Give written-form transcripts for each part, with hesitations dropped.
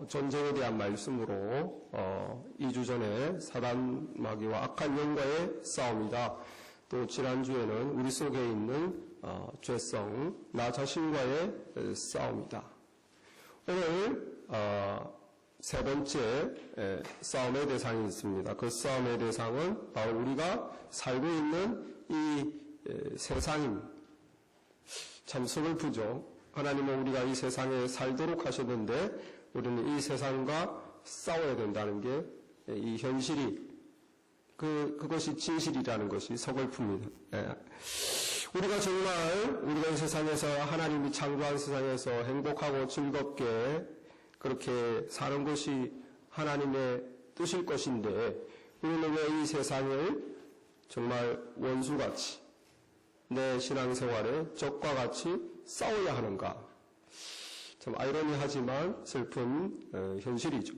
전쟁에 대한 말씀으로 2주 전에 사단 마귀와 악한 영과의 싸움이다. 또 지난주에는 우리 속에 있는 죄성, 나 자신과의 싸움이다. 오늘 세 번째 싸움의 대상이 있습니다. 그 싸움의 대상은 바로 우리가 살고 있는 이 세상입니다. 참 서글프죠. 하나님은 우리가 이 세상에 살도록 하셨는데 우리는 이 세상과 싸워야 된다는 게 이 현실이 그것이 진실이라는 것이 서글픕니다. 우리가 정말 우리가 이 세상에서 하나님이 창조한 세상에서 행복하고 즐겁게 그렇게 사는 것이 하나님의 뜻일 것인데 우리는 왜 이 세상을 정말 원수같이 내 신앙생활에 적과 같이 싸워야 하는가? 참 아이러니하지만 슬픈 현실이죠.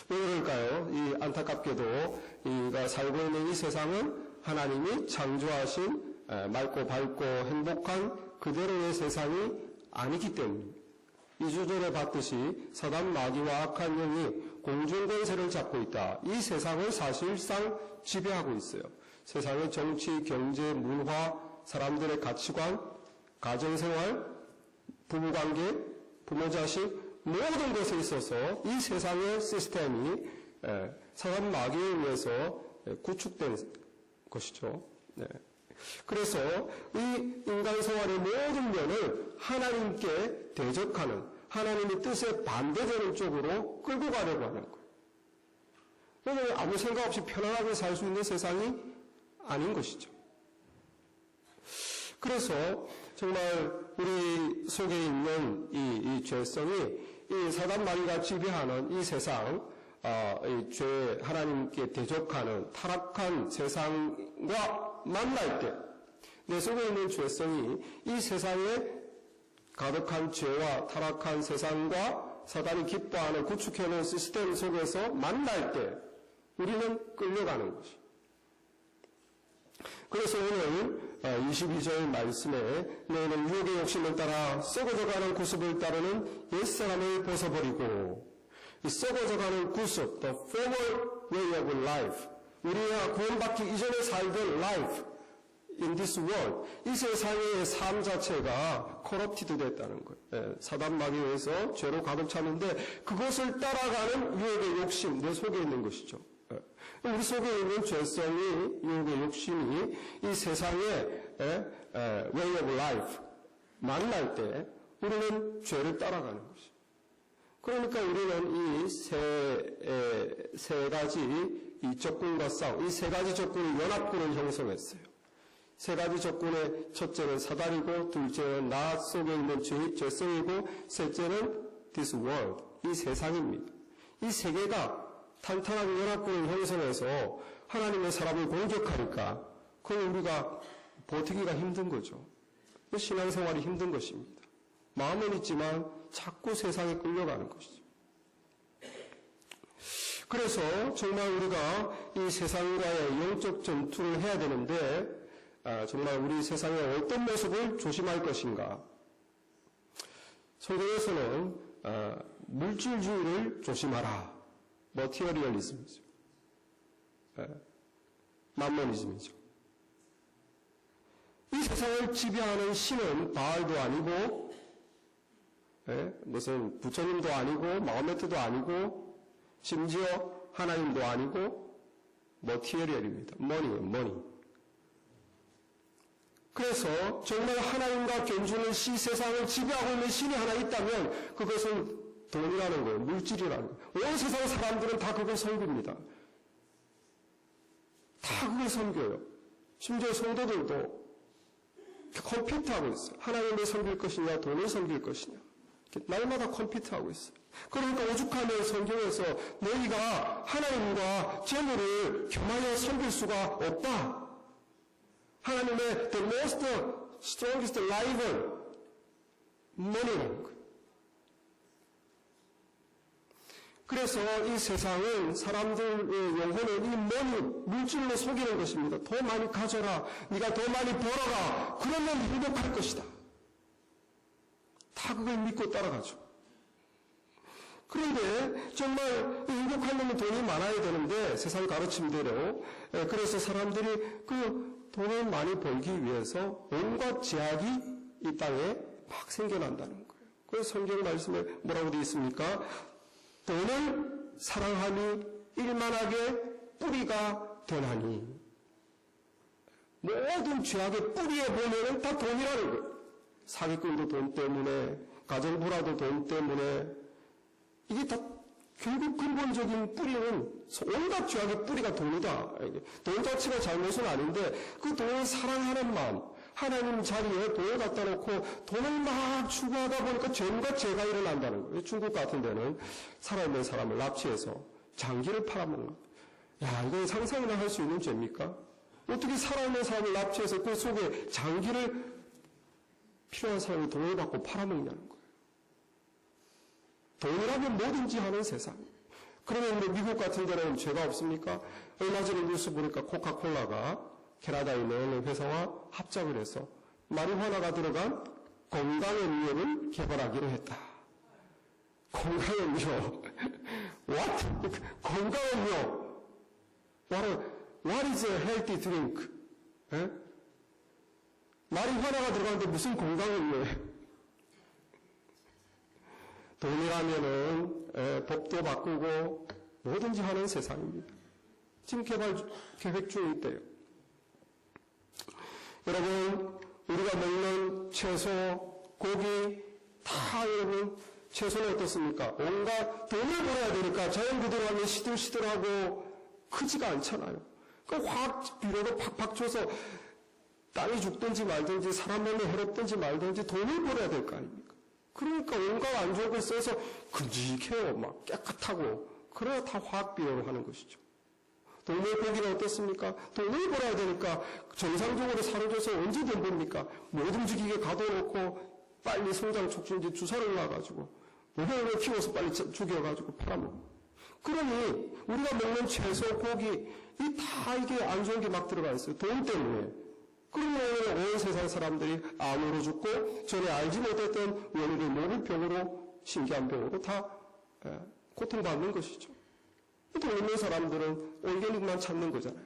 왜 그럴까요? 이 안타깝게도 우리가 살고 있는 이 세상은 하나님이 창조하신 맑고 밝고 행복한 그대로의 세상이 아니기 때문입니다. 2주 전에 봤듯이 사단 마귀와 악한 영이 공중권세를 잡고 있다. 이 세상을 사실상 지배하고 있어요. 세상의 정치, 경제, 문화, 사람들의 가치관, 가정생활, 부부관계, 부모자식 모든 것에 있어서 이 세상의 시스템이 사단 마귀에 의해서 구축된 것이죠. 그래서 이 인간 생활의 모든 면을 하나님께 대적하는 하나님의 뜻에 반대되는 쪽으로 끌고 가려고 하는 거예요. 그러면 아무 생각 없이 편안하게 살 수 있는 세상이 아닌 것이죠. 그래서 정말 우리 속에 있는 이 죄성이 이 사단 마귀가 지배하는 이 세상, 이 죄 하나님께 대적하는 타락한 세상과 만날 때 내 속에 있는 죄성이 이 세상에 가득한 죄와 타락한 세상과 사단이 기뻐하는 구축해놓은 시스템 속에서 만날 때 우리는 끌려가는 것이. 그래서 오늘 22절 말씀에 너희는 유혹의 욕심을 따라 썩어져가는 구습을 따르는 옛사람을 벗어버리고 이 썩어져가는 구습, the former way of life, 우리가 구원받기 이전에 살던 life in this world, 이 세상의 삶 자체가 corrupted 됐다는 거예요. 사단 마귀에 의해서 죄로 가득 찼는데 그것을 따라가는 유혹의 욕심, 내 속에 있는 것이죠. 우리 속에 있는 죄성이, 유혹의 욕심이 이 세상의 way of life 만날 때 우리는 죄를 따라가는 것이죠. 그러니까 우리는 이 세 가지 이 적군과 싸움, 이 세 가지 적군이 연합군을 형성했어요. 세 가지 적군의 첫째는 사단이고, 둘째는 나 속에 있는 죄성이고, 셋째는 this world, 이 세상입니다. 이 세 개가 탄탄한 연합군을 형성해서 하나님의 사람을 공격하니까 그건 우리가 버티기가 힘든 거죠. 신앙생활이 힘든 것입니다. 마음은 있지만 자꾸 세상에 끌려가는 것이죠. 그래서 정말 우리가 이 세상과의 영적 전투를 해야 되는데 정말 우리 세상의 어떤 모습을 조심할 것인가? 성경에서는 물질주의를 조심하라. 머티어리얼리즘이죠. 만모니즘이죠. 이 세상을 지배하는 신은 바알도 아니고 무슨 부처님도 아니고 마호메트도 아니고 심지어 하나님도 아니고 머티어리얼입니다. 머니. 그래서 정말 하나님과 견주는 이 세상을 지배하고 있는 신이 하나 있다면 그것은 돈이라는 거예요. 물질이라는 거예요. 온 세상 사람들은 다 그걸 섬깁니다. 다 그걸 섬겨요. 심지어 성도들도 컴퓨트하고 있어요. 하나님을 섬길 것이냐 돈을 섬길 것이냐. 날마다 컴퓨트하고 있어요. 그러니까 오죽하면 성경에서 너희가 하나님과 재물을 겸하여 섬길 수가 없다. 하나님의 the most strongest rival, money라는 거예요. 그래서 이 세상은 사람들의 영혼을 이 머니, 물질로 속이는 것입니다. 더 많이 가져라. 네가 더 많이 벌어라. 그러면 행복할 것이다. 다 그걸 믿고 따라가죠. 그런데 정말 행복하려면 돈이 많아야 되는데 세상 가르침대로 그래서 사람들이 그 돈을 많이 벌기 위해서 온갖 제약이 이 땅에 막 생겨난다는 거예요. 그래서 성경 말씀에 뭐라고 되어 있습니까? 돈을 사랑함이 일만하게 뿌리가 되나니. 모든 죄악의 뿌리에 보면은 다 돈이라는 거예요. 사기꾼도 돈 때문에, 가정부라도 돈 때문에, 이게 다 결국 근본적인 뿌리는 온갖 죄악의 뿌리가 돈이다. 돈 자체가 잘못은 아닌데 그 돈을 사랑하는 마음, 하나님 자리에 돈을 갖다 놓고 돈을 막 추구하다 보니까 죄과 죄가 일어난다는 거예요. 중국 같은 데는 살아있는 사람을 납치해서 장기를 팔아먹는. 야, 이건 상상이나 할 수 있는 죄입니까? 어떻게 살아있는 사람을 납치해서 그 속에 장기를 필요한 사람이 돈을 받고 팔아먹냐는 거예요. 돈이라면 뭐든지 하는 세상. 그러면 우리 미국 같은 데는 죄가 없습니까? 얼마 전에 뉴스 보니까 코카콜라가 캐나다에 있는 회사와 합작을 해서 마리화나가 들어간 건강음료를 개발하기로 했다. 건강음료. What? 건강음료. What is a healthy drink? 에? 마리화나가 들어가는데 무슨 건강음료예요? 돈이라면은 법도 바꾸고 뭐든지 하는 세상입니다. 지금 계획 중에 있대요. 여러분, 우리가 먹는 채소, 고기 다 여러분 채소는 어떻습니까? 온갖 돈을 벌어야 되니까 자연 그대로 하면 시들시들하고 크지가 않잖아요. 그 화학 비료로 팍팍 줘서 땅이 죽든지 말든지 사람 몸에 해롭든지 말든지 돈을 벌어야 될 거 아닙니까? 그러니까 온갖 안 좋은 걸 써서 큼직해요. 막 깨끗하고. 그래야 다 화학비료로 하는 것이죠. 동물 고기는 어떻습니까? 돈을 벌어야 되니까 정상적으로 사료줘서 언제 돈 법니까? 못 움직이게 가둬놓고 빨리 성장 촉진제 주사를 놔가지고 오래 키워서 빨리 죽여가지고 팔아먹고. 그러니 우리가 먹는 채소, 고기 이게 안 좋은 게 막 들어가 있어요. 돈 때문에. 그러면 온 세상 사람들이 암으로 죽고 전에 알지 못했던 원인을 모를 병으로 신기한 병으로 다 고통받는 것이죠. 돈 있는 사람들은 올게닉만 찾는 거잖아요.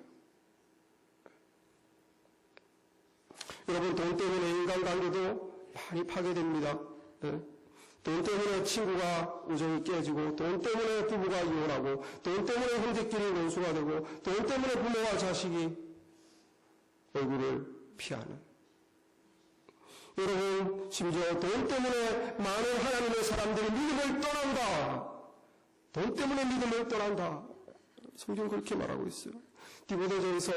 여러분 돈 때문에 인간관계도 많이 파괴됩니다. 돈 때문에 친구가 우정이 깨지고 돈 때문에 부부가 이혼하고 돈 때문에 형제끼리 원수가 되고 돈 때문에 부모와 자식이 얼굴을 피하는. 여러분 심지어 돈 때문에 많은 하나님의 사람들이 믿음을 떠난다. 돈 때문에 믿음을 떠난다. 성경 그렇게 말하고 있어요. 디모데전서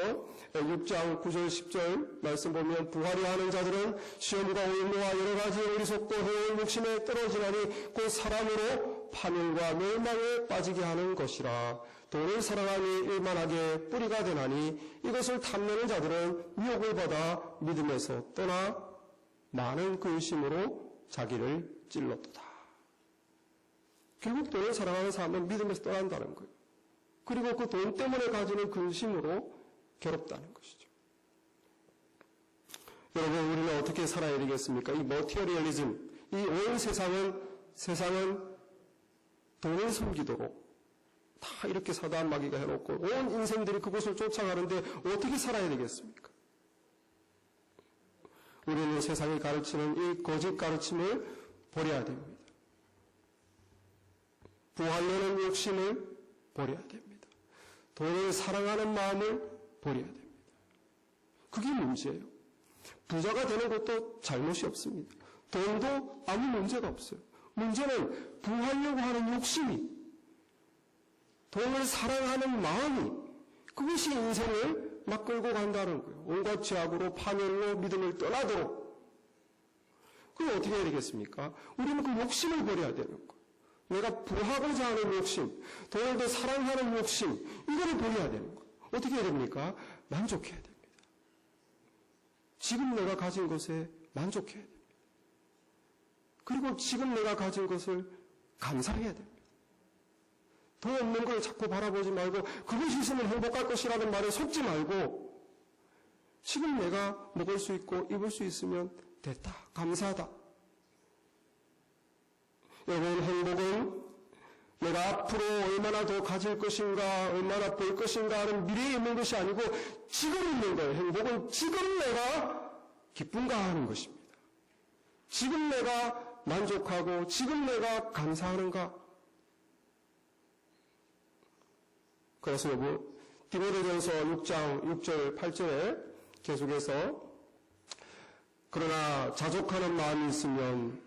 6장 9절 10절 말씀 보면 부활이 하는 자들은 시험과 오인과 여러 가지 어리석고 해올 욕심에 떨어지나니 곧 사람으로 파멸과 멸망에 빠지게 하는 것이라. 돈을 사랑하니 일만하게 뿌리가 되나니 이것을 탐내는 자들은 미혹을 받아 믿음에서 떠나 많은 근심으로 자기를 찔렀도다. 결국 돈을 사랑하는 사람은 믿음에서 떠난다는 거예요. 그리고 그 돈 때문에 가지는 근심으로 괴롭다는 것이죠. 여러분 우리는 어떻게 살아야 되겠습니까? 이 머티리얼리즘, 이 온 세상은 돈을 섬기도록 다 이렇게 사단마귀가 해놓고 온 인생들이 그것을 쫓아가는데 어떻게 살아야 되겠습니까? 우리는 세상이 가르치는 이 거짓 가르침을 버려야 됩니다. 부하려는 욕심을 버려야 됩니다. 돈을 사랑하는 마음을 버려야 됩니다. 그게 문제예요. 부자가 되는 것도 잘못이 없습니다. 돈도 아무 문제가 없어요. 문제는 부하려고 하는 욕심이, 돈을 사랑하는 마음이, 그것이 인생을 막 끌고 간다는 거예요. 온갖 죄악으로 파멸로 믿음을 떠나도록. 그럼 어떻게 해야 되겠습니까? 우리는 그 욕심을 버려야 되는 거예요. 내가 부하고자 하는 욕심, 돈을 더 사랑하는 욕심, 이거를 버려야 되는 거예요. 어떻게 해야 됩니까? 만족해야 됩니다. 지금 내가 가진 것에 만족해야 됩니다. 그리고 지금 내가 가진 것을 감사해야 됩니다. 더 없는 걸 자꾸 바라보지 말고 그것이 있으면 행복할 것이라는 말에 속지 말고 지금 내가 먹을 수 있고 입을 수 있으면 됐다. 감사하다. 여러분 행복은 내가 앞으로 얼마나 더 가질 것인가, 얼마나 벌 것인가 하는 미래에 있는 것이 아니고 지금 있는 거예요. 행복은 지금 내가 기쁜가 하는 것입니다. 지금 내가 만족하고 지금 내가 감사하는가. 그래서 여러분 디모데전서 6장 6절 8절에 계속해서 그러나 자족하는 마음이 있으면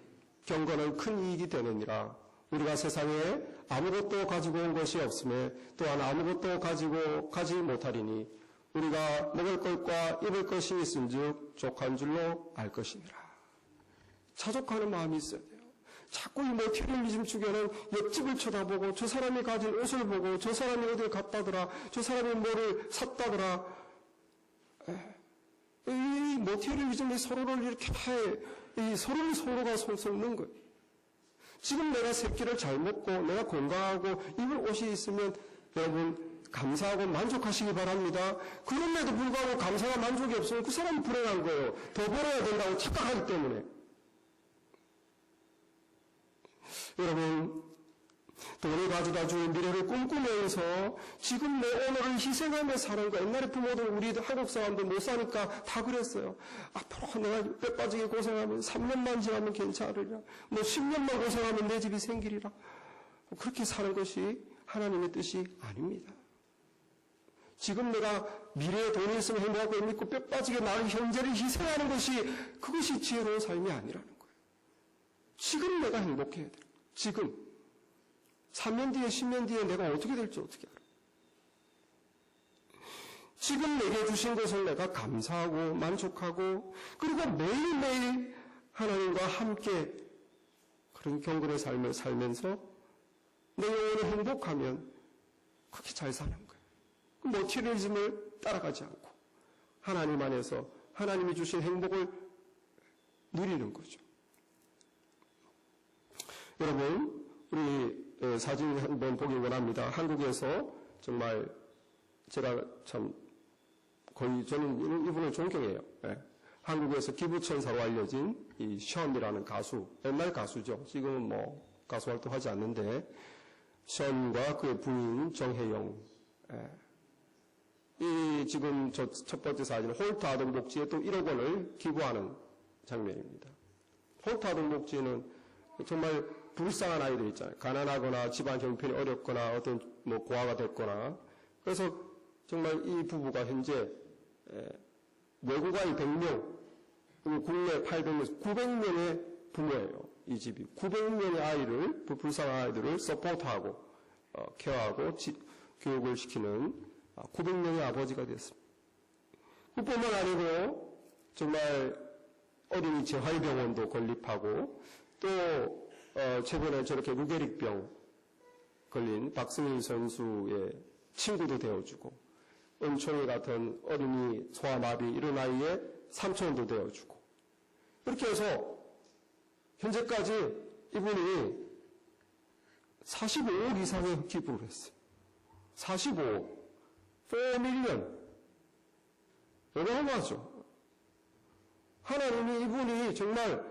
경건은 큰 이익이 되느니라. 우리가 세상에 아무것도 가지고 온 것이 없음에 또한 아무것도 가지고 가지 못하리니 우리가 먹을 것과 입을 것이 있은즉 족한 줄로 알 것이니라. 자족하는 마음이 있어야 돼요. 자꾸 이 머티리얼리즘 쪽에는 옆집을 쳐다보고 저 사람이 가진 옷을 보고 저 사람이 어딜 갔다더라, 저 사람이 뭐를 샀다더라. 이 머티리얼리즘이 서로를 이렇게 서로를 서로가 섞는 거예요. 지금 내가 세 끼를 잘 먹고 내가 건강하고 입을 옷이 있으면 여러분 감사하고 만족하시기 바랍니다. 그럼에도 불구하고 감사와 만족이 없으면 그 사람이 불행한 거예요. 더 벌어야 된다고 착각하기 때문에. 여러분 돈을 가져다 주는 미래를 꿈꾸면서 지금 내 오늘을 희생하며 사는 거. 옛날에 부모들 우리 한국 사람들 못 사니까 다 그랬어요. 앞으로 내가 뼈 빠지게 고생하면 3년만 지나면 괜찮으리라. 뭐 10년만 고생하면 내 집이 생기리라. 그렇게 사는 것이 하나님의 뜻이 아닙니다. 지금 내가 미래에 돈이 있으면 행복하고 믿고 뼈 빠지게 나를 현재를 희생하는 것이 그것이 지혜로운 삶이 아니라는 거예요. 지금 내가 행복해야 돼요. 지금. 3년 뒤에 10년 뒤에 내가 어떻게 될지 어떻게 알아. 지금 내게 주신 것을 내가 감사하고 만족하고 그리고 매일매일 하나님과 함께 그런 경건의 삶을 살면서 내 영혼이 행복하면 그렇게 잘 사는 거예요. 머티리얼리즘을 따라가지 않고 하나님 안에서 하나님이 주신 행복을 누리는 거죠. 여러분 우리 사진 한번 보기 원합니다. 한국에서 정말 제가 참 거의 저는 이분을 존경해요. 네. 한국에서 기부천사로 알려진 이 션이라는 가수, 옛날 가수죠. 지금은 뭐 가수 활동하지 않는데 션과 그의 부인 정혜영. 네. 이 지금 저 첫 번째 사진은 홀트 아동복지에 또 1억 원을 기부하는 장면입니다. 홀트 아동복지는 정말 불쌍한 아이들 있잖아요. 가난하거나 집안 형편이 어렵거나 어떤 뭐 고아가 됐거나. 그래서 정말 이 부부가 현재 외국 아이 100명, 국내 800명, 900명의 부모예요. 이 집이 900명의 아이를 불쌍한 아이들을 서포트하고 케어하고 교육을 시키는 900명의 아버지가 됐습니다. 그뿐만 아니고 정말 어린이 재활병원도 건립하고 또 최근에 저렇게 루게릭병 걸린 박승희 선수의 친구도 되어주고 은총이 같은 어린이 소아마비 이런 아이의 삼촌도 되어주고 이렇게 해서 현재까지 이분이 45억 이상의 기부를 했어요. 45억 4 밀리언 어마어마하죠. 하나님이 이분이 정말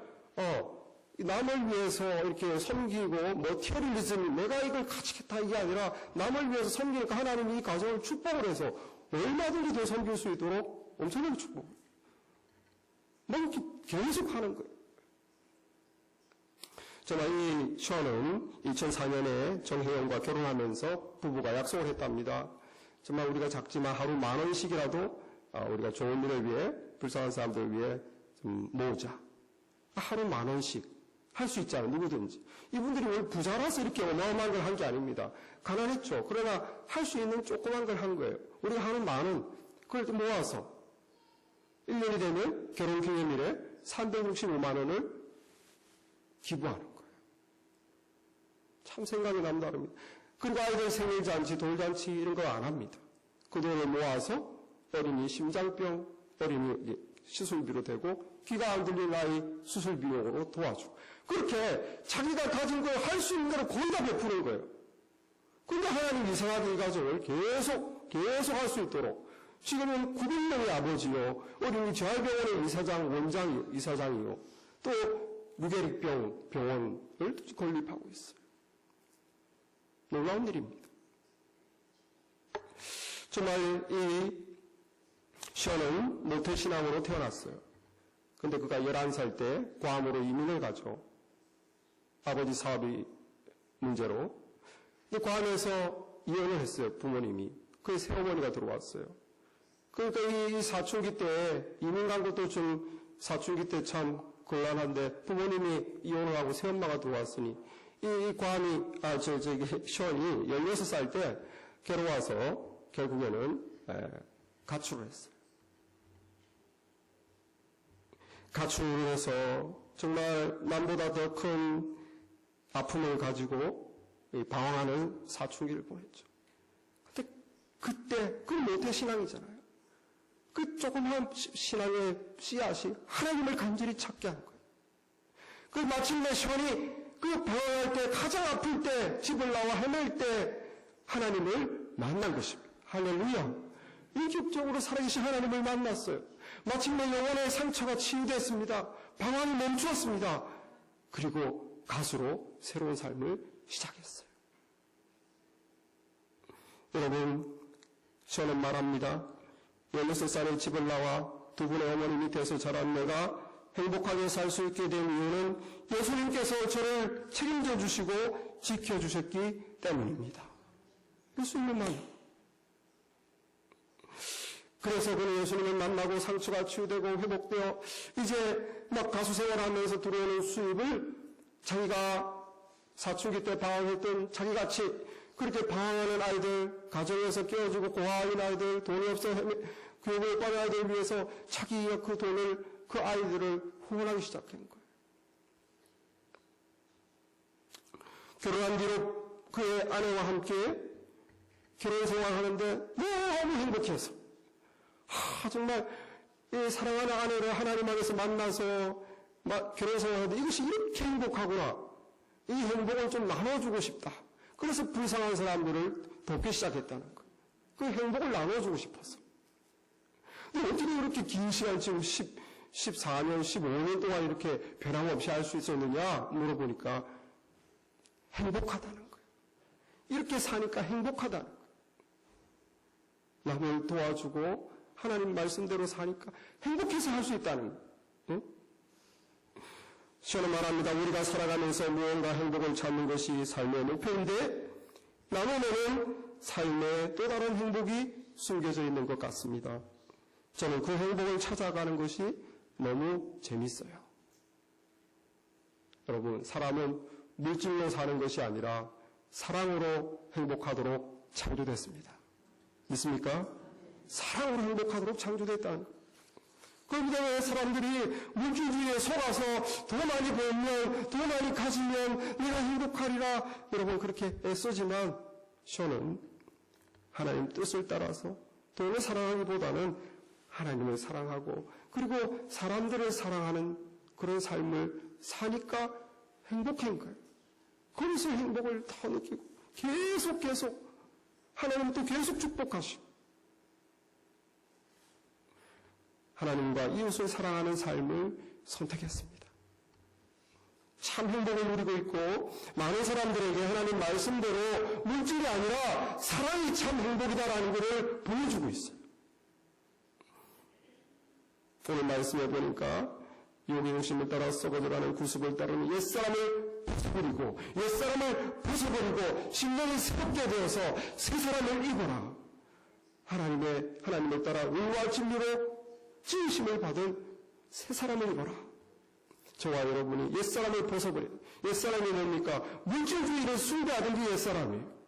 남을 위해서 이렇게 섬기고 머티리얼리즘 내가 이걸 가지겠다 이게 아니라 남을 위해서 섬기니까 하나님이 이 가정을 축복을 해서 얼마든지 더 섬길 수 있도록 엄청나게 축복. 뭐 이렇게 계속 하는 거예요. 정말 이 션은 2004년에 정혜영과 결혼하면서 부부가 약속을 했답니다. 정말 우리가 작지만 하루 10,000원씩이라도 우리가 좋은 일을 위해 불쌍한 사람들을 위해 좀 모으자. 하루 10,000원씩. 할 수 있잖아요. 누구든지. 이분들이 왜 부자라서 이렇게 어마어마한 걸 한 게 아닙니다. 가난했죠. 그러나 할 수 있는 조그만 걸 한 거예요. 우리가 하는 10,000원 그걸 모아서 1년이 되면 결혼기념일에 365만 원을 기부하는 거예요. 참 생각이 남다릅니다. 그리고 아이들 생일잔치, 돌잔치 이런 거 안 합니다. 그 돈을 모아서 어린이 심장병, 어린이 시술비로 되고 귀가 안 들린 아이 수술 비용으로 도와주고 그렇게 자기가 가진 걸 할 수 있는 대로 거의 다 베푸는 거예요. 그런데 하나님 이상하게 이 가정을 계속 할 수 있도록 지금은 900명의 아버지요 어린이 재활병원의 이사장, 원장이요, 이사장이요 또 루게릭병 병원을 건립하고 있어요. 놀라운 일입니다. 정말 이 션은 모태신앙으로 태어났어요. 근데 그가 11살 때 괌으로 이민을 가죠. 아버지 사업이 문제로. 괌에서 이혼을 했어요, 부모님이. 그의 새어머니가 들어왔어요. 그러니까 이 사춘기 때, 이민 간 것도 좀 사춘기 때 참 곤란한데, 부모님이 이혼을 하고 새엄마가 들어왔으니, 이 괌이, 션이 16살 때 괴로워서 결국에는 가출을 했어요. 가출을 해서 정말 남보다 더 큰 아픔을 가지고 방황하는 사춘기를 보냈죠. 근데 그때 그 모태신앙이잖아요. 그 조그만 신앙의 씨앗이 하나님을 간절히 찾게 한 거예요. 그 마침내 션이 그 방황할 때, 가장 아플 때, 집을 나와 헤맬 때 하나님을 만난 것입니다. 할렐루야. 인격적으로 살아계신 하나님을 만났어요. 마침내 영혼의 상처가 치유됐습니다. 방황이 멈추었습니다. 그리고 가수로 새로운 삶을 시작했어요. 여러분, 저는 말합니다. 16살에 집을 나와 두 분의 어머니 밑에서 자란 내가 행복하게 살 수 있게 된 이유는 예수님께서 저를 책임져 주시고 지켜주셨기 때문입니다. 예수님만. 그래서 그는 예수님을 만나고 상처가 치유되고 회복되어 이제 막 가수 생활하면서 들어오는 수입을 자기가 사춘기 때 방황했던 자기같이 그렇게 방황하는 아이들, 가정에서 깨어지고 고아인 아이들, 돈이 없어 교육을 못 받은 아이들을 위해서 자기가 그 돈을, 그 아이들을 후원하기 시작한 거예요. 결혼한 뒤로 그의 아내와 함께 결혼 생활하는데 너무 행복해서 정말 사랑하는 아내를 하나님 안에서 만나서 결혼 생활하는데 이것이 이렇게 행복하구나. 이 행복을 좀 나눠주고 싶다. 그래서 불쌍한 사람들을 돕기 시작했다는 거예요. 그 행복을 나눠주고 싶었어. 근데 어떻게 이렇게 긴 시간 지금 14년, 15년 동안 이렇게 변함없이 할 수 있었느냐 물어보니까 행복하다는 거예요. 이렇게 사니까 행복하다는 거예요. 남을 도와주고 하나님 말씀대로 사니까 행복해서 할 수 있다는 거예요. 응? 저는 말합니다. 우리가 살아가면서 무언가 행복을 찾는 것이 삶의 목표인데 나누면은 삶에 또 다른 행복이 숨겨져 있는 것 같습니다. 저는 그 행복을 찾아가는 것이 너무 재밌어요. 여러분, 사람은 물질로 사는 것이 아니라 사랑으로 행복하도록 창조됐습니다. 믿습니까? 사랑으로 행복하도록 창조됐다는 거예요. 그런데 왜 사람들이 물질주의에 속아서 더 많이 벌면, 더 많이 가지면 내가 행복하리라 여러분 그렇게 애쓰지만 저는 하나님 뜻을 따라서 돈을 사랑하기보다는 하나님을 사랑하고 그리고 사람들을 사랑하는 그런 삶을 사니까 행복한 거예요. 거기서 행복을 더 느끼고 계속 하나님은 또 계속 축복하시고 하나님과 이웃을 사랑하는 삶을 선택했습니다. 참 행복을 누리고 있고 많은 사람들에게 하나님 말씀대로 물질이 아니라 사랑이 참 행복이다라는 것을 보여주고 있어요. 오늘 말씀해 보니까 용의 욕심을 따라 썩어져가는 구습을 따르는 옛사람을 벗어버리고 심령이 새롭게 되어서 새 사람을 입어라. 하나님을 따라 의와 진리로 지으심을 받은 새 사람을 입어라. 저와 여러분이 옛사람을 벗어버려요. 옛사람이 뭡니까? 물질주의를 숭배하던 그 옛사람이에요.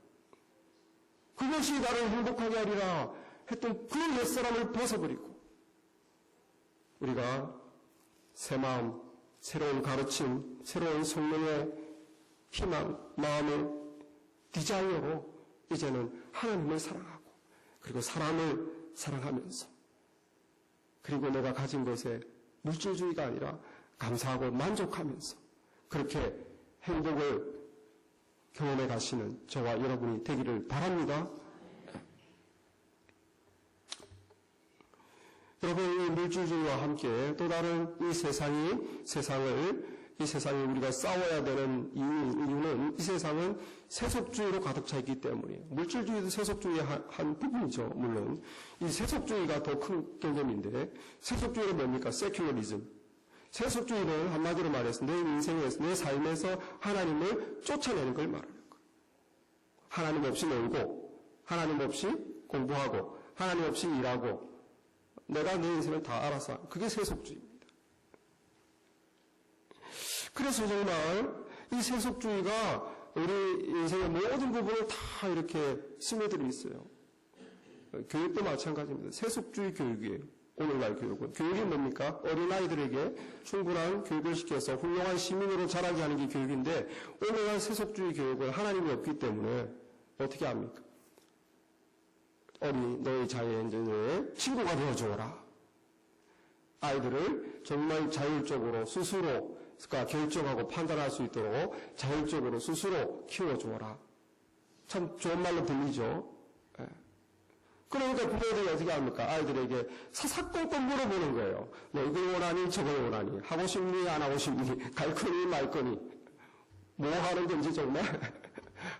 그것이 나를 행복하게 하리라 했던 그 옛사람을 벗어버리고 우리가 새 마음, 새로운 가르침, 새로운 성령의 희망, 마음의 디자이어로 이제는 하나님을 사랑하고 그리고 사람을 사랑하면서 그리고 내가 가진 것에 물질주의가 아니라 감사하고 만족하면서 그렇게 행복을 경험해 가시는 저와 여러분이 되기를 바랍니다. 여러분, 이 물질주의와 함께 또 다른 이 세상을 이 세상에 우리가 싸워야 되는 이유는 이 세상은 세속주의로 가득 차 있기 때문이에요. 물질주의도 세속주의의 한 부분이죠. 물론 이 세속주의가 더 큰 개념인데, 세속주의는 뭡니까? 세큘러리즘. 세속주의는 한마디로 말해서 내 인생에서, 내 삶에서 하나님을 쫓아내는 걸 말하는 거예요. 하나님 없이 놀고, 하나님 없이 공부하고, 하나님 없이 일하고, 내가 내 인생을 다 알아서 하는, 그게 세속주의입니다. 그래서 정말 이 세속주의가 우리 인생의 모든 부분을 다 이렇게 스며들어 있어요. 교육도 마찬가지입니다. 세속주의 교육이에요. 오늘날 교육은. 교육이 뭡니까? 어린아이들에게 충분한 교육을 시켜서 훌륭한 시민으로 자라게 하는 게 교육인데, 오늘날 세속주의 교육은 하나님이 없기 때문에 어떻게 합니까? 너의 자녀의 친구가 되어주어라. 아이들을 정말 자율적으로 스스로 결정하고 판단할 수 있도록 자율적으로 스스로 키워주어라. 참 좋은 말로 들리죠. 그러니까 부모들이 어떻게 합니까? 아이들에게 사사건건 물어보는 거예요. 너 이걸 원하니 저걸 원하니, 하고 싶니 안 하고 싶니, 갈 거니 말 거니, 뭐 하는 건지 정말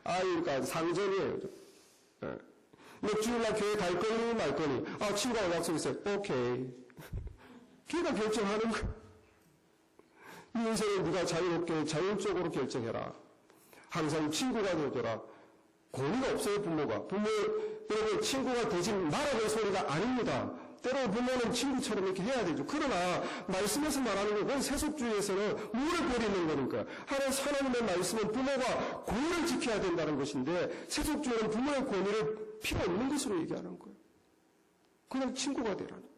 그러니까 상전이에요. 너 주일날 교회 갈 거니 말 거니, 친구하고 약속 있어요. 오케이. 걔가 결정하는 거예요. 이 인생을 네가 자유롭게 자율적으로 결정해라. 항상 친구가 되어줘라. 권위가 없어요. 부모가. 여러분, 친구가 되지 말아야 소리가 아닙니다. 때로 부모는 친구처럼 이렇게 해야 되죠. 그러나 말씀에서 말하는 건, 그건 세속주의에서는 무를 버리는 거니까. 하나님의 말씀은 부모가 권위를 지켜야 된다는 것인데, 세속주의는 부모의 권위를 필요 없는 것으로 얘기하는 거예요. 그냥 친구가 되라는 거예요.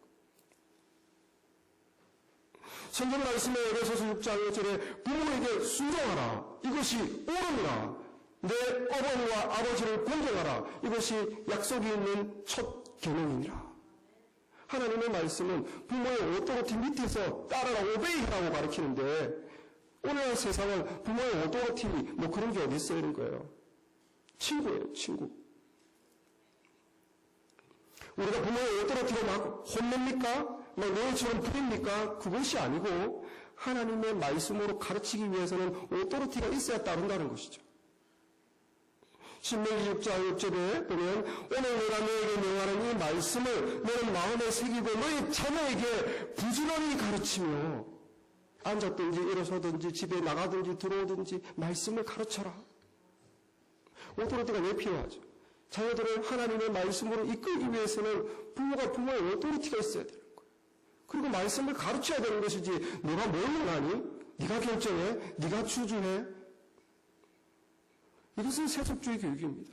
성경 말씀에 에베소서 6장 1절에 부모에게 순종하라. 이것이 옳으니라. 내 어머니와 아버지를 공경하라. 이것이 약속이 있는 첫 계명이니라. 하나님의 말씀은 부모의 오토리티 밑에서 따라라, 오베이라고 가르치는데, 오늘날 세상은 부모의 오토리티 뭐 그런 게 어디 있어요? 이런 거예요. 친구예요, 친구. 우리가 부모의 오토리티로 막 혼냅니까? 막 너희처럼 부립니까? 그것이 아니고 하나님의 말씀으로 가르치기 위해서는 오토리티가 있어야 따른다는 것이죠. 신명기 6장 6절에 보면, 오늘 내가 너에게 명하는 이 말씀을 너는 마음에 새기고 너희 자녀에게 부지런히 가르치며, 앉았든지 일어서든지 집에 나가든지 들어오든지 말씀을 가르쳐라. 오토리티가 왜 필요하죠? 자녀들을 하나님의 말씀으로 이끌기 위해서는 부모가 부모의 오토리티가 있어야 되는 거예요. 그리고 말씀을 가르쳐야 되는 것이지, 너가 뭘 원하니? 네가 결정해? 네가 추주해? 이것은 세속주의 교육입니다.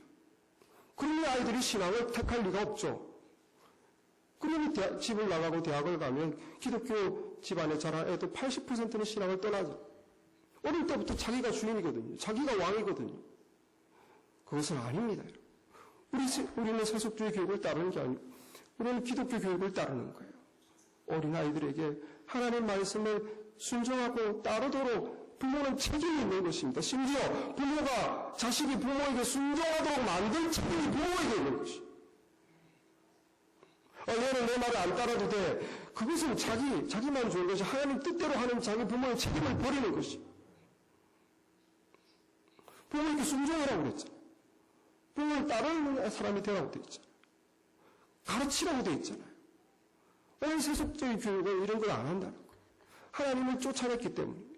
그러니 아이들이 신앙을 택할 리가 없죠. 그러니 집을 나가고 대학을 가면 기독교 집안에 자란 애들 80%는 신앙을 떠나죠. 어릴 때부터 자기가 주인이거든요. 자기가 왕이거든요. 그것은 아닙니다. 우리는 세속주의 교육을 따르는 게 아니고 우리는 기독교 교육을 따르는 거예요. 어린아이들에게 하나님 말씀을 순종하고 따르도록 부모는 책임이 있는 것입니다. 심지어 부모가 자식이 부모에게 순종하도록 만들 책임이 부모에게 있는 것이에요. 얘는 내 말을 안 따라도 돼. 그것은 자기만 좋은 것이, 하나님 뜻대로 하는 자기 부모의 책임을 버리는 것이에요. 부모에게 순종하라고 그랬잖아요. 부모를 따르는 사람이 되라고 되어 있잖아요. 가르치라고 되어 있잖아요. 오늘 세속적인 교육은 이런 걸 안 한다는 거예요. 하나님을 쫓아냈기 때문입니다.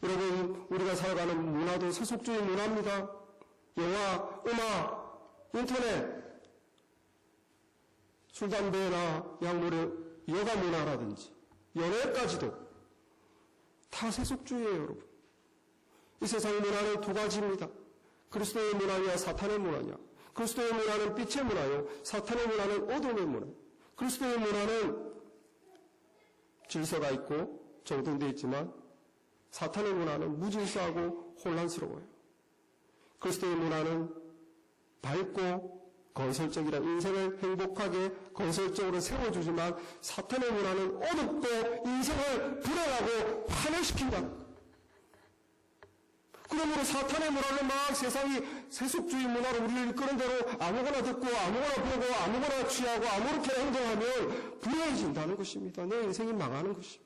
여러분, 우리가 살아가는 문화도 세속주의 문화입니다. 영화, 음악, 인터넷, 술, 담배나 약물의 여가 문화라든지 연애까지도 다 세속주의예요, 여러분. 이 세상의 문화는 두 가지입니다. 그리스도의 문화냐 사탄의 문화냐. 그리스도의 문화는 빛의 문화요, 사탄의 문화는 어둠의 문화. 그리스도의 문화는 질서가 있고 정돈되어 있지만 사탄의 문화는 무질서하고 혼란스러워요. 그리스도의 문화는 밝고 건설적이라 인생을 행복하게 건설적으로 세워주지만, 사탄의 문화는 어둡고 인생을 불행하고 파멸시킨다. 그러므로 사탄의 문화는 막 세상이 세속주의 문화로 우리를 이끄는 대로 아무거나 듣고 아무거나 보고 아무거나 취하고 아무렇게 행동하면 불행해진다는 것입니다. 내 인생이 망하는 것입니다.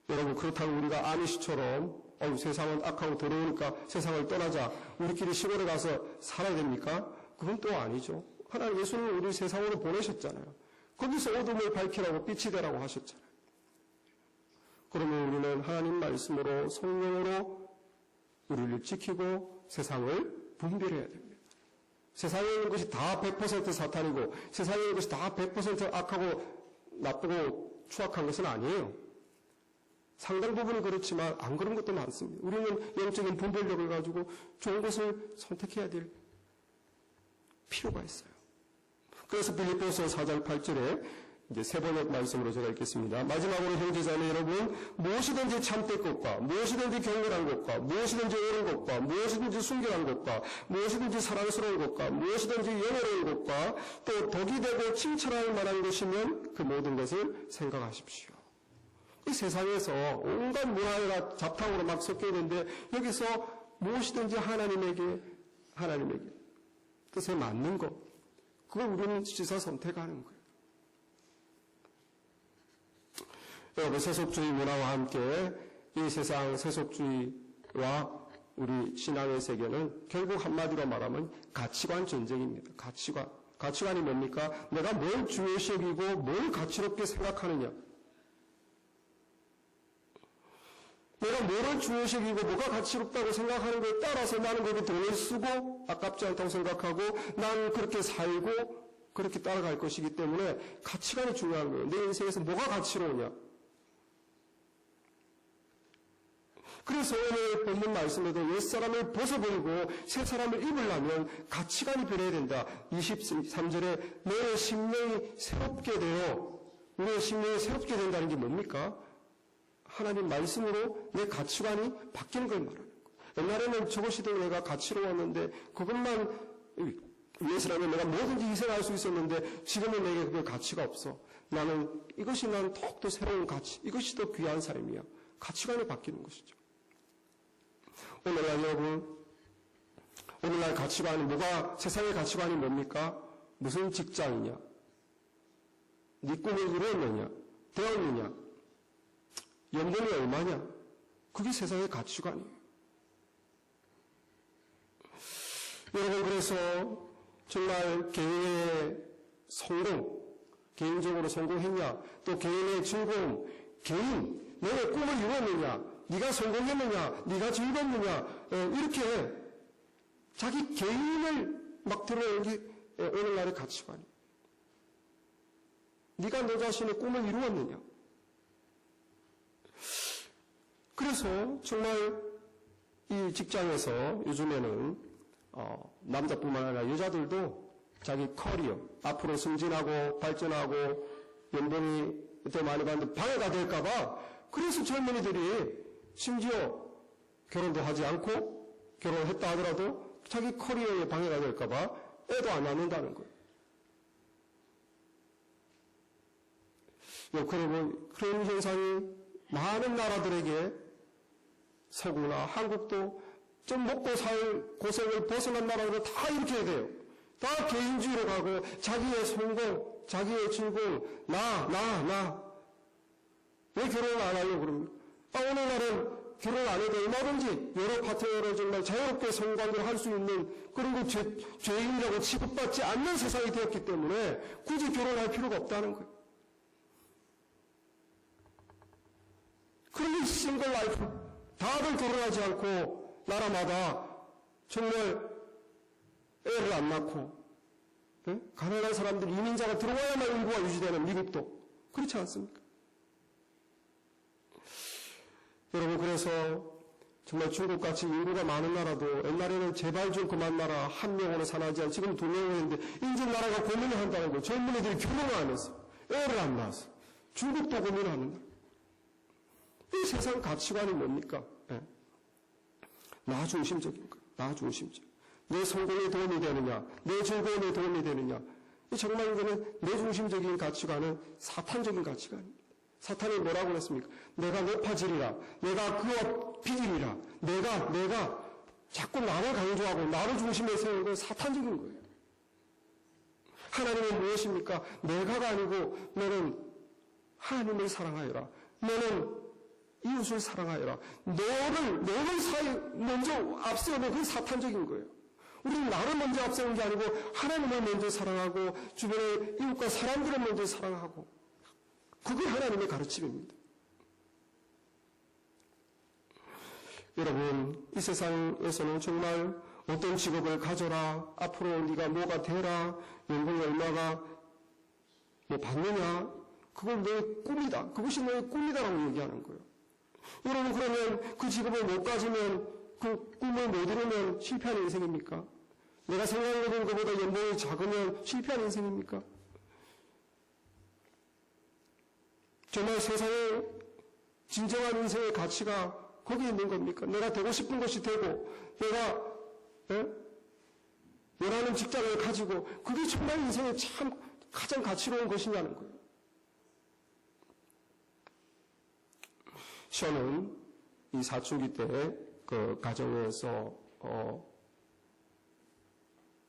여러분, 그렇다고 우리가 아니시처럼 세상은 악하고 더러우니까 세상을 떠나자, 우리끼리 시골에 가서 살아야 됩니까? 그건 또 아니죠. 하나님 예수님을 우리 세상으로 보내셨잖아요. 거기서 어둠을 밝히라고 빛이 되라고 하셨잖아요. 그러면 우리는 하나님 말씀으로 성령으로 우리를 지키고 세상을 분별해야 됩니다. 세상에 있는 것이 다 100% 사탄이고 세상에 있는 것이 다 100% 악하고 나쁘고 추악한 것은 아니에요. 상당 부분은 그렇지만 안 그런 것도 많습니다. 우리는 영적인 분별력을 가지고 좋은 것을 선택해야 될 필요가 있어요. 그래서 빌립보서 4장 8절에 이제 세 번역 말씀으로 제가 읽겠습니다. 마지막으로 형제자매 여러분, 무엇이든지 참될 것과 무엇이든지 경건한 것과 무엇이든지 옳은 것과 무엇이든지 순결한 것과 무엇이든지 사랑스러운 것과 무엇이든지 영예로운 것과 또 덕이 되고 칭찬할 만한 것이면 그 모든 것을 생각하십시오. 이 세상에서 온갖 문화가 잡탕으로 막 섞여 있는데 여기서 무엇이든지 하나님에게 뜻에 맞는 것, 그걸 우리는 지사 선택하는 거예요. 여러분, 세속주의 문화와 함께 이 세상 세속주의와 우리 신앙의 세계는 결국 한마디로 말하면 가치관 전쟁입니다. 가치관이 뭡니까? 내가 뭘 중요시 여기고 뭘 가치롭게 생각하느냐. 내가 뭐를 중요시 여기고 뭐가 가치롭다고 생각하는 것에 따라서 나는 그렇게 돈을 쓰고 아깝지 않다고 생각하고 난 그렇게 살고 그렇게 따라갈 것이기 때문에 가치관이 중요한 거예요. 내 인생에서 뭐가 가치로우냐. 그래서 오늘 본문 말씀에도 옛사람을 벗어버리고 새사람을 입으려면 가치관이 변해야 된다. 23절에 내 심령이 새롭게 되어 우리의 심령이 새롭게 된다는 게 뭡니까? 하나님 말씀으로 내 가치관이 바뀌는 걸 말하는 거예요. 옛날에는 저것이든 내가 가치로웠는데 그것만 위해서라면 내가 뭐든지 희생할 수 있었는데 지금은 내게 그게 가치가 없어. 이것이 난 더욱더 새로운 가치, 이것이 더 귀한 삶이야. 가치관이 바뀌는 것이죠. 오늘날 여러분, 오늘날 가치관이 세상의 가치관이 뭡니까? 무슨 직장이냐? 네 꿈을 이루었느냐? 되었느냐? 연봉이 얼마냐? 그게 세상의 가치관이에요. 여러분, 그래서 정말 개인의 성공, 개인적으로 성공했냐? 또 개인의 즐거움, 너의 꿈을 이루었느냐? 네가 성공했느냐? 네가 즐겁느냐? 이렇게 자기 개인을 막 드러내는 게 오늘날의 가치관이에요. 네가 너 자신의 꿈을 이루었느냐? 그래서 정말 이 직장에서 요즘에는 남자뿐만 아니라 여자들도 자기 커리어, 앞으로 승진하고 발전하고 연봉이 더 많이 받는데 방해가 될까봐 그래서 젊은이들이 심지어 결혼도 하지 않고 결혼을 했다 하더라도 자기 커리어에 방해가 될까봐 애도 안 낳는다는 거예요. 그러면 그런 현상이 많은 나라들에게 서구나 한국도 좀 먹고 살 고생을 벗어난 나라로 다 이렇게 해야 돼요. 다 개인주의로 가고 자기의 성공, 자기의 즐거움, 나. 왜 결혼을 안 하려고 그럽니까? 오늘날은 결혼 안 해도 얼마든지 여러 파트너로 정말 자유롭게 성관계를 할 수 있는 그런 거 죄인이라고 취급받지 않는 세상이 되었기 때문에 굳이 결혼할 필요가 없다는 거예요. 그런데 싱글 라이프 다들 결혼하지 않고 나라마다 정말 애를 안 낳고 가난한 사람들 이민자가 들어와야만 인구가 유지되는 미국도 그렇지 않습니까? 여러분, 그래서 정말 중국같이 인구가 많은 나라도 옛날에는 제발 좀 그만 나라 한 명으로 사나지 않고 지금 2명이었는데 이제 나라가 고민을 한다는 거예요. 젊은이들이 결혼을 안 했어. 애를 안 낳았어. 중국도 고민하는 거예요. 이 세상 가치관이 뭡니까? 나 중심적인 거예요. 나 중심적. 내 성공에 도움이 되느냐, 내 즐거움에 도움이 되느냐. 정말 이거는 내 중심적인 가치관은 사탄적인 가치관입니다. 사탄이 뭐라고 그랬습니까? 내가 높아지리라. 내가 그와 비기리라. 내가 자꾸 나를 강조하고 나를 중심에 세우는 건 사탄적인 거예요. 하나님은 무엇입니까? 내가가 아니고 너는 하나님을 사랑하여라. 너는 이웃을 사랑하여라. 너를 먼저 앞세우면 그게 사탄적인 거예요. 우리는 나를 먼저 앞세우는 게 아니고 하나님을 먼저 사랑하고 주변의 이웃과 사람들을 먼저 사랑하고 그게 하나님의 가르침입니다. 여러분, 이 세상에서는 정말 어떤 직업을 가져라, 앞으로 네가 뭐가 되라, 연봉이 얼마가 받느냐, 그건 너의 꿈이다. 그것이 너의 꿈이다라고 얘기하는 거예요. 여러분, 그러면 그 직업을 못 가지면, 그 꿈을 못 이루면 실패한 인생입니까? 내가 생각해본 것보다 연봉이 작으면 실패한 인생입니까? 정말 세상의 진정한 인생의 가치가 거기에 있는 겁니까? 내가 되고 싶은 것이 되고, 내가 원하는 직장을 가지고, 그게 정말 인생의 참 가장 가치로운 것이냐는 거예요. 션은 이 사춘기 때 그 가정에서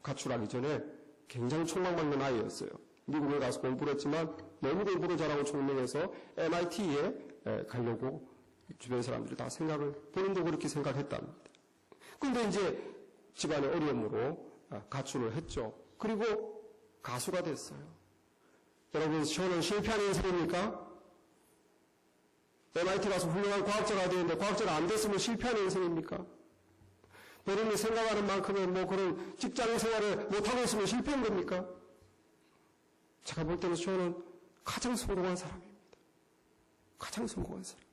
가출하기 전에 굉장히 촉망받는 아이였어요. 미국에 가서 공부를 했지만 너무 공부를 잘하고 총명해서 MIT에 가려고 주변 사람들이 다 본인도 그렇게 생각했답니다. 그런데 이제 집안의 어려움으로 가출을 했죠. 그리고 가수가 됐어요. 여러분, 션은 실패한 인생입니까? MIT 가서 훌륭한 과학자가 되는데 과학자가 안 됐으면 실패한 인생입니까? 본인이 생각하는 만큼의 그런 직장 생활을 못하고 있으면 실패한 겁니까? 제가 볼 때는 션은 가장 성공한 사람입니다. 가장 성공한 사람.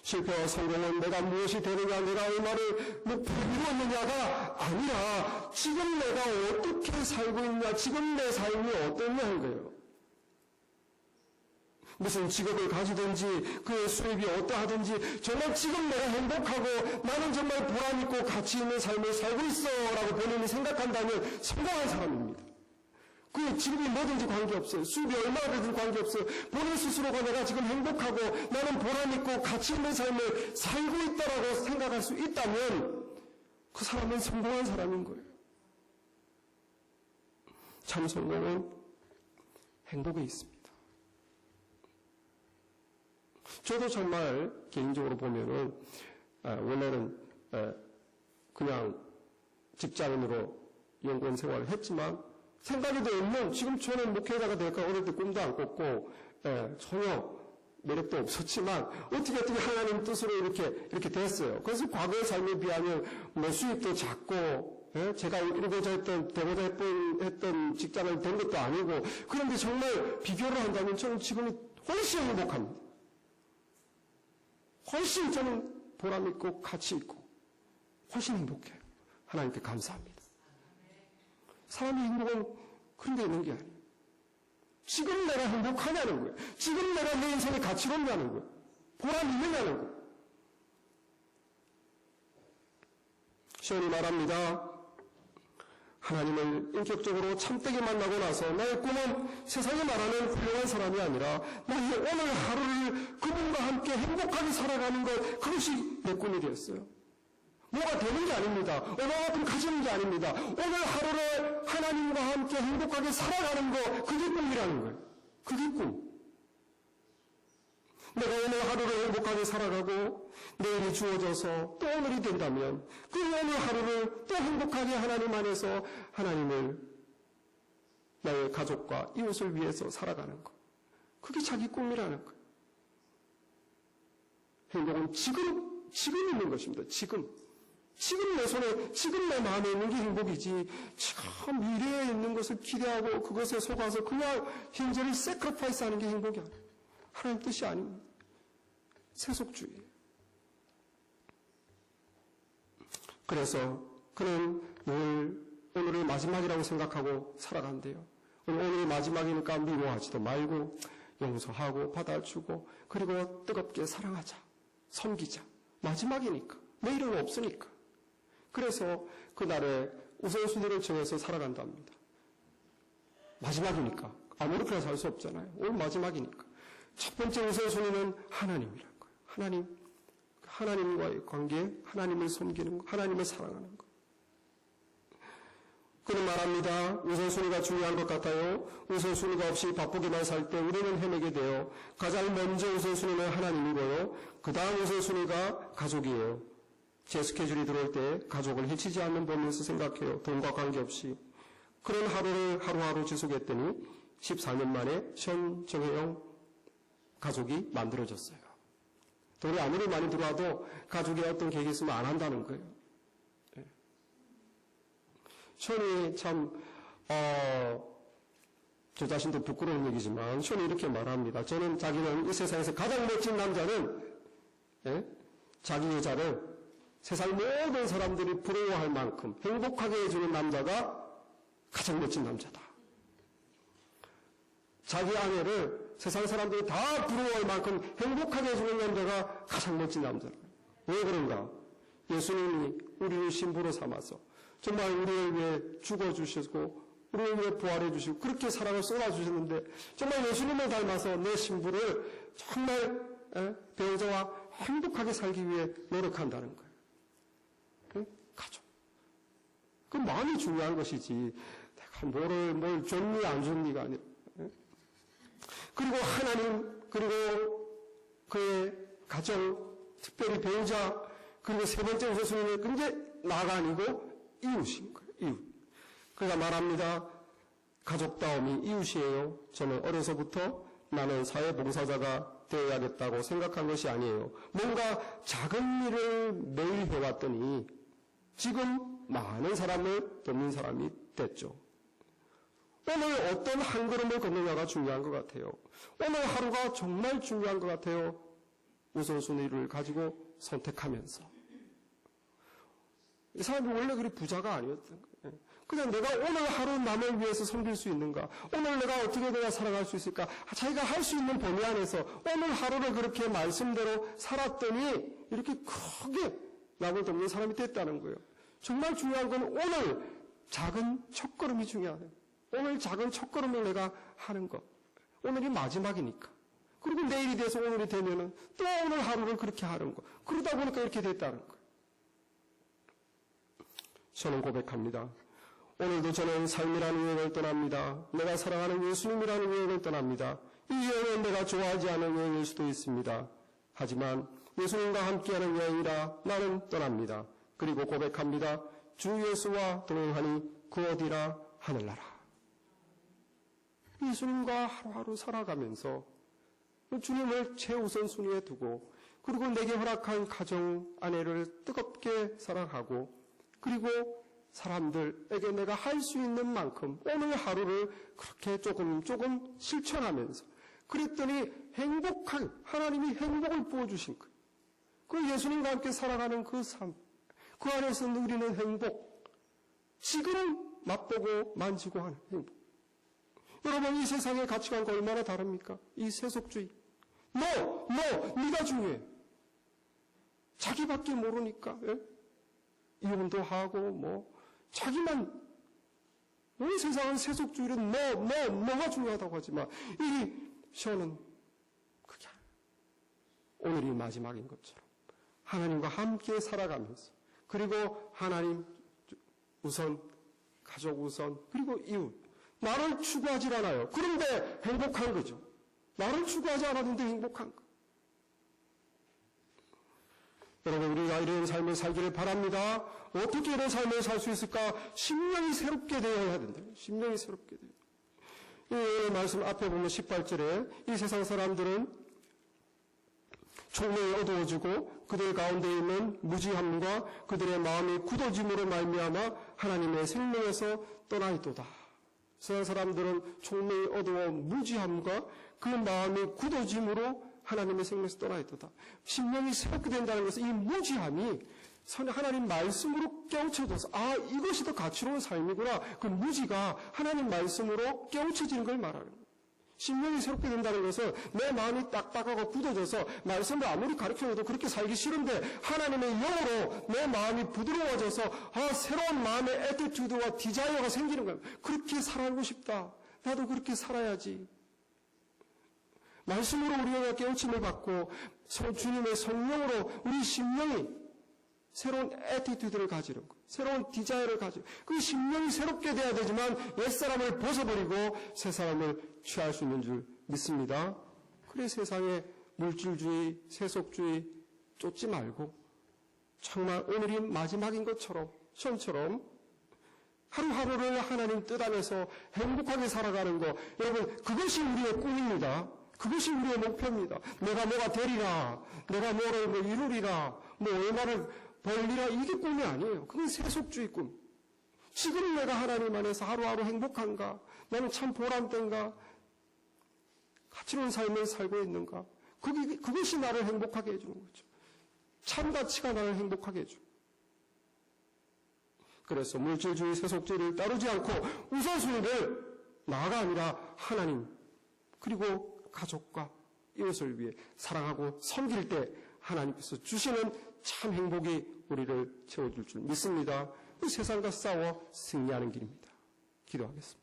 실패와 성공은 내가 무엇이 되느냐, 내가 얼마를 목표를 이루었느냐가 아니라 지금 내가 어떻게 살고 있냐, 지금 내 삶이 어떠냐는 거예요. 무슨 직업을 가지든지 그의 수입이 어떠하든지 정말 지금 내가 행복하고 나는 정말 보람있고 가치 있는 삶을 살고 있어 라고 본인이 생각한다면 성공한 사람입니다. 그 직업이 뭐든지 관계없어요. 수입이 얼마나 되든 관계없어요. 본인 스스로가 내가 지금 행복하고 나는 보람있고 가치 있는 삶을 살고 있다라고 생각할 수 있다면 그 사람은 성공한 사람인 거예요. 참 성공은 행복에 있습니다. 저도 정말 개인적으로 보면은 원래는 그냥 직장인으로 연구원 생활을 했지만 생각에도 없는 지금 저는 목회자가 될까 어릴 때 꿈도 안 꿨고 전혀 매력도 없었지만 어떻게 하나님 뜻으로 이렇게 됐어요. 그래서 과거의 삶에 비하면 수입도 작고 제가 되고자 했던 직장을 된 것도 아니고 그런데 정말 비교를 한다면 저는 지금이 훨씬 행복합니다. 훨씬 저는 보람있고 가치있고 훨씬 행복해요. 하나님께 감사합니다. 사람의 행복은 그런 데 있는 게 아니에요. 지금 내가 행복하냐는 거예요. 지금 내가 내 인생에 가치롭냐는 거예요. 보람 있느냐는 거예요. 시온이 말합니다. 하나님을 인격적으로 참되게 만나고 나서 나의 꿈은 세상에 말하는 훌륭한 사람이 아니라 나의 오늘 하루를 그분과 함께 행복하게 살아가는 것, 그것이 내 꿈이 되었어요. 뭐가 되는 게 아닙니다. 얼마만큼 가지는 게 아닙니다. 오늘 하루를 하나님과 함께 행복하게 살아가는 것, 그게 꿈이라는 거예요. 그게 꿈. 내가 오늘 하루를 행복하게 살아가고 내일이 주어져서 또 오늘이 된다면 그 오늘 하루를 또 행복하게 하나님 안에서 하나님을 나의 가족과 이웃을 위해서 살아가는 것. 그게 자기 꿈이라는 거예요. 행복은 지금 있는 것입니다. 지금 내 손에, 지금 내 마음에 있는 게 행복이지, 참 미래에 있는 것을 기대하고 그것에 속아서 그냥 현재를 세크리파이스 하는 게 행복이 아니에요. 하나님 뜻이 아닙니다. 세속주의. 그래서 그는 오늘을 마지막이라고 생각하고 살아간대요. 오늘이 마지막이니까 미워하지도 말고 용서하고 받아주고 그리고 뜨겁게 사랑하자. 섬기자. 마지막이니까. 내일은 없으니까. 그래서 그날의 우선순위를 정해서 살아간답니다. 마지막이니까. 아무렇게나 살 수 없잖아요. 오늘 마지막이니까. 첫 번째 우선순위는 하나님이라는 거예요. 하나님과의 관계, 하나님을 섬기는 거, 하나님을 사랑하는 거. 그는 말합니다. 우선순위가 중요한 것 같아요. 우선순위가 없이 바쁘게만 살 때 우리는 헤매게 돼요. 가장 먼저 우선순위는 하나님이고요. 그 다음 우선순위가 가족이에요. 제 스케줄이 들어올 때 가족을 해치지 않는 범위에서 생각해요. 돈과 관계없이. 그런 하루를 하루하루 지속했더니 14년 만에 현정혜영 가족이 만들어졌어요. 돈이 아무리 많이 들어와도 가족이 어떤 계획이 있으면 안 한다는 거예요. 션이 참, 저 자신도 부끄러운 얘기지만, 션이 이렇게 말합니다. 자기는 이 세상에서 가장 멋진 남자는, 자기 여자를 세상 모든 사람들이 부러워할 만큼 행복하게 해주는 남자가 가장 멋진 남자다. 자기 아내를 세상 사람들이 다 부러워할 만큼 행복하게 해주는 남자가 가장 멋진 남자다. 왜 그런가? 예수님이 우리를 신부로 삼아서 정말 우리를 위해 죽어주시고 우리를 위해 부활해 주시고 그렇게 사랑을 쏟아주셨는데 정말 예수님을 닮아서 내 신부를 정말 배우자와 행복하게 살기 위해 노력한다는 거예요. 가족. 그 마음이 중요한 것이지 내가 뭘 줬니 안 줬니가 아니라. 그리고 하나님, 그리고 그의 가정, 특별히 배우자, 그리고 세 번째 우선순위는 근데 나가 아니고 이웃인 거예요. 이웃. 그가 말합니다. 가족다움이 이웃이에요. 저는 어려서부터 나는 사회봉사자가 되어야겠다고 생각한 것이 아니에요. 뭔가 작은 일을 매일 해왔더니 지금 많은 사람을 돕는 사람이 됐죠. 오늘 어떤 한 걸음을 걷느냐가 중요한 것 같아요. 오늘 하루가 정말 중요한 것 같아요. 우선순위를 가지고 선택하면서. 이 사람이 원래 그리 부자가 아니었던 거예요. 그냥 내가 오늘 하루 남을 위해서 섬길 수 있는가? 오늘 내가 어떻게 내가 살아갈 수 있을까? 자기가 할 수 있는 범위 안에서 오늘 하루를 그렇게 말씀대로 살았더니 이렇게 크게 남을 돕는 사람이 됐다는 거예요. 정말 중요한 건 오늘 작은 첫걸음이 중요해요. 오늘 작은 첫걸음을 내가 하는 것. 오늘이 마지막이니까. 그리고 내일이 돼서 오늘이 되면은 또 오늘 하루를 그렇게 하는 것. 그러다 보니까 이렇게 됐다는 거예요. 저는 고백합니다. 오늘도 저는 삶이라는 여행을 떠납니다. 내가 사랑하는 예수님이라는 여행을 떠납니다. 이 여행은 내가 좋아하지 않은 여행일 수도 있습니다. 하지만 예수님과 함께하는 여행이라 나는 떠납니다. 그리고 고백합니다. 주 예수와 동행하니 그 어디라 하늘나라. 예수님과 하루하루 살아가면서 주님을 최우선순위에 두고 그리고 내게 허락한 가정 아내를 뜨겁게 사랑하고 그리고 사람들에게 내가 할 수 있는 만큼 오늘 하루를 그렇게 조금 실천하면서 그랬더니 하나님이 행복을 부어주신 거예요. 그 예수님과 함께 살아가는 그 삶, 그 안에서 누리는 행복, 지금 맛보고 만지고 하는 행복. 여러분 이 세상의 가치관과 얼마나 다릅니까? 이 세속주의. 네가 중요해. 자기밖에 모르니까. 이혼도 하고 자기만 우리 세상은 세속주의는 너가 중요하다고 하지만 이 션은 그게 오늘이 마지막인 것처럼 하나님과 함께 살아가면서 그리고 하나님 우선 가족 우선 그리고 이웃 나를 추구하지 않아요. 그런데 행복한 거죠. 나를 추구하지 않았는데 행복한 거. 여러분 우리가 이런 삶을 살기를 바랍니다. 어떻게 이런 삶을 살 수 있을까? 심령이 새롭게 되어야 된다. 심령이 새롭게 되어야 된다. 이 말씀 앞에 보면 18절에 이 세상 사람들은 총명이 어두워지고 그들 가운데 있는 무지함과 그들의 마음이 굳어짐으로 말미암아 하나님의 생명에서 떠나있도다. 세상 사람들은 총명이 어두워 무지함과 그 마음이 굳어짐으로 하나님의 생명에서 떠나있도다. 심령이 새롭게 된다는 것은 이 무지함이 하나님 말씀으로 깨우쳐져서 이것이 더 가치로운 삶이구나. 그 무지가 하나님 말씀으로 깨우쳐지는 걸 말하는 거예요. 심령이 새롭게 된다는 것은 내 마음이 딱딱하고 굳어져서 말씀을 아무리 가르쳐도 그렇게 살기 싫은데 하나님의 영으로 내 마음이 부드러워져서 새로운 마음의 애티튜드와 디자이어가 생기는 거예요. 그렇게 살아가고 싶다. 나도 그렇게 살아야지. 말씀으로 우리가 깨우침을 받고 주님의 성령으로 우리 심령이 새로운 애티튜드를 가지는 것, 새로운 디자인을 가지고 그 심령이 새롭게 돼야 되지만 옛사람을 벗어버리고 새사람을 취할 수 있는 줄 믿습니다. 그래 세상에 물질주의, 세속주의 쫓지 말고 정말 오늘이 마지막인 것처럼 시험처럼 하루하루를 하나님 뜻 안에서 행복하게 살아가는 것, 여러분 그것이 우리의 꿈입니다. 그것이 우리의 목표입니다. 내가 뭐가 되리라, 내가 뭐를 뭐 이루리라, 뭐 얼마를 벌리라, 이게 꿈이 아니에요. 그건 세속주의 꿈. 지금 내가 하나님 안에서 하루하루 행복한가? 나는 참 보람된가? 가치로운 삶을 살고 있는가? 그것이 나를 행복하게 해주는 거죠. 참 가치가 나를 행복하게 해줘. 그래서 물질주의, 세속주의를 따르지 않고 우선순위를 나가 아니라 하나님 그리고 가족과 이웃을 위해 사랑하고 섬길 때 하나님께서 주시는 참 행복이 우리를 채워줄 줄 믿습니다. 그 세상과 싸워 승리하는 길입니다. 기도하겠습니다.